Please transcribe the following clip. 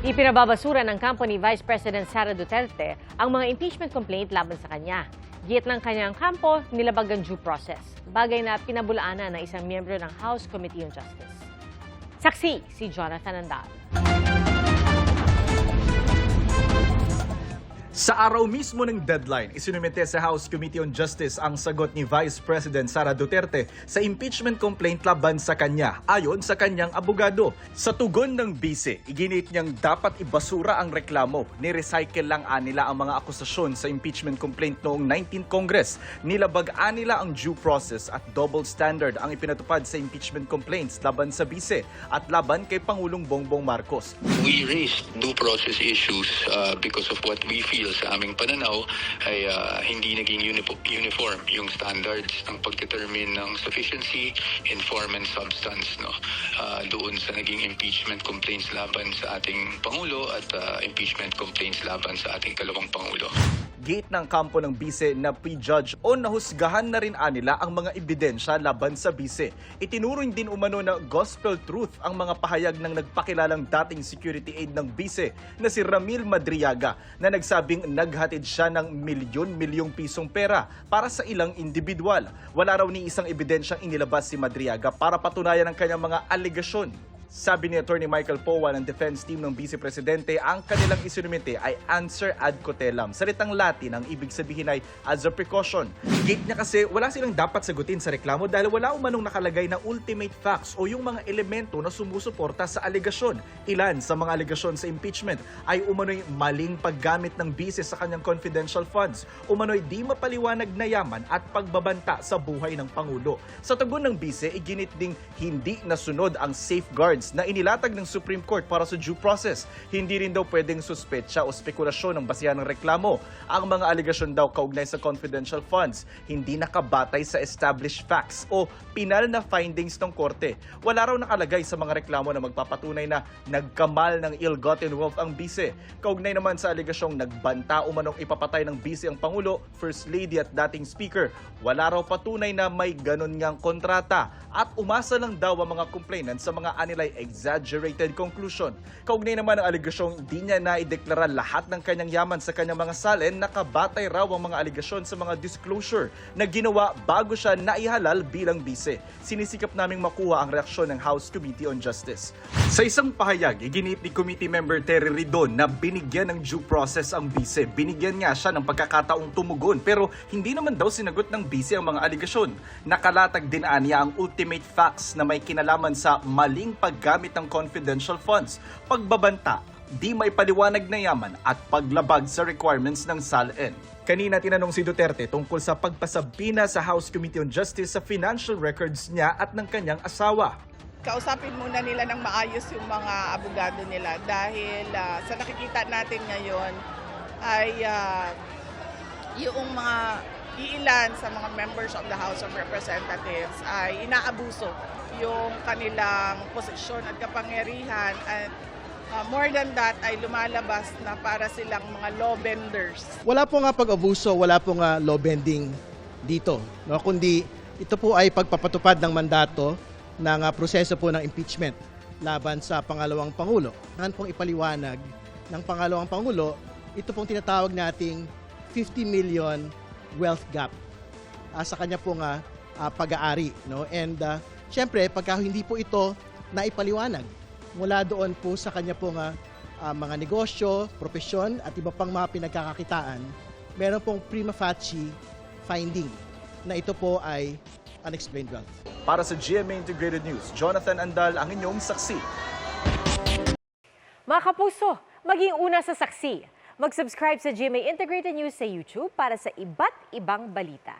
Ipinababasura ng kampo ni Vice President Sara Duterte ang mga impeachment complaint laban sa kanya. Giyit ng kanyang kampo, nilabag ang due process. Bagay na pinabulaanan ng isang miyembro ng House Committee on Justice. Saksi si Jonathan Andal. Sa araw mismo ng deadline, isinumite sa House Committee on Justice ang sagot ni Vice President Sara Duterte sa impeachment complaint laban sa kanya ayon sa kanyang abogado. Sa tugon ng bise, iginit niyang dapat ibasura ang reklamo. Ni-recycle lang anila ang mga akusasyon sa impeachment complaint noong 19th Congress. Nilabag anila ang due process at double standard ang ipinatupad sa impeachment complaints laban sa bise at laban kay Pangulong Bongbong Marcos. We raised due process issues because of what we feel sa aming pananaw ay hindi naging uniform yung standards ng pag-determine ng sufficiency in form and substance doon sa naging impeachment complaints laban sa ating Pangulo at impeachment complaints laban sa ating kalawang Pangulo. Gate ng kampo ng bise na prejudge o nahusgahan na rin anila ang mga ebidensya laban sa bise. Itinuring din umano na gospel truth ang mga pahayag ng nagpakilalang dating security aide ng bise na si Ramil Madriaga na nagsabing naghatid siya ng milyon-milyong pisong pera para sa ilang individual. Wala raw ni isang ebidensyang inilabas si Madriaga para patunayan ang kanyang mga alegasyon. Sabi ni Attorney Michael Powa ng defense team ng Vice Presidente, ang kanilang isinumite ay answer ad cotellam. Salitang Latin ang ibig sabihin ay as a precaution. Gate niya kasi wala silang dapat sagutin sa reklamo dahil wala umanong nakalagay na ultimate facts o yung mga elemento na sumusuporta sa alegasyon. Ilan sa mga alegasyon sa impeachment ay umano'y maling paggamit ng bise sa kanyang confidential funds, umano'y di mapaliwanag na yaman at pagbabanta sa buhay ng Pangulo. Sa tugon ng bise, iginit ding hindi nasunod ang safeguards na inilatag ng Supreme Court para sa due process. Hindi rin daw pwedeng suspetsa o spekulasyon ng basihan ng reklamo. Ang mga aligasyon daw kaugnay sa confidential funds, hindi nakabatay sa established facts o pinal na findings ng korte. Wala raw nakalagay sa mga reklamo na magpapatunay na nagkamal ng ill-gotten wealth ang bise. Kaugnay naman sa aligasyong nagbanta umanong ipapatay ng bise ang Pangulo, First Lady at dating Speaker, wala raw patunay na may ganon ngang kontrata at umasa lang daw ang mga complainant sa mga anilay exaggerated conclusion. Kaugnay naman ang aligasyong di niya naideklara lahat ng kanyang yaman sa kanyang mga salin, nakabatay raw ang mga aligasyon sa mga disclosure na ginawa bago siya naihalal bilang bise. Sinisikap naming makuha ang reaksyon ng House Committee on Justice. Sa isang pahayag, iginit ni Committee Member Terry Ridon na binigyan ng due process ang bise. Binigyan nga siya ng pagkakataong tumugon pero hindi naman daw sinagot ng bise ang mga aligasyon. Nakalatag din aniya ang ultimate facts na may kinalaman sa maling paggamit ng confidential funds, pagbabanta, di may paliwanag na yaman at paglabag sa requirements ng SALN. Kanina tinanong si Duterte tungkol sa pagpasabina sa House Committee on Justice sa financial records niya at ng kanyang asawa. Kausapin muna nila ng maayos yung mga abogado nila dahil sa nakikita natin ngayon ay yung mga iilan sa mga members of the House of Representatives ay inaabuso yung kanilang posisyon at kapangyarihan at more than that ay lumalabas na para silang mga law benders. Wala po nga pag-abuso, wala po nga law bending dito, no? Kundi ito po ay pagpapatupad ng mandato ng proseso po ng impeachment laban sa pangalawang Pangulo. Kailangan pong ipaliwanag ng pangalawang Pangulo, ito pong tinatawag nating 50 million wealth gap sa kanya pong pag-aari. No? And syempre, pagka hindi po ito naipaliwanag mula doon po sa kanya pong mga negosyo, propesyon at iba pang mga pinagkakakitaan, meron pong prima facie finding na ito po ay unexplained wealth. Para sa GMA Integrated News, Jonathan Andal ang inyong saksi. Mga kapuso, maging una sa saksi. Mag-subscribe sa GMA Integrated News sa YouTube para sa iba't ibang balita.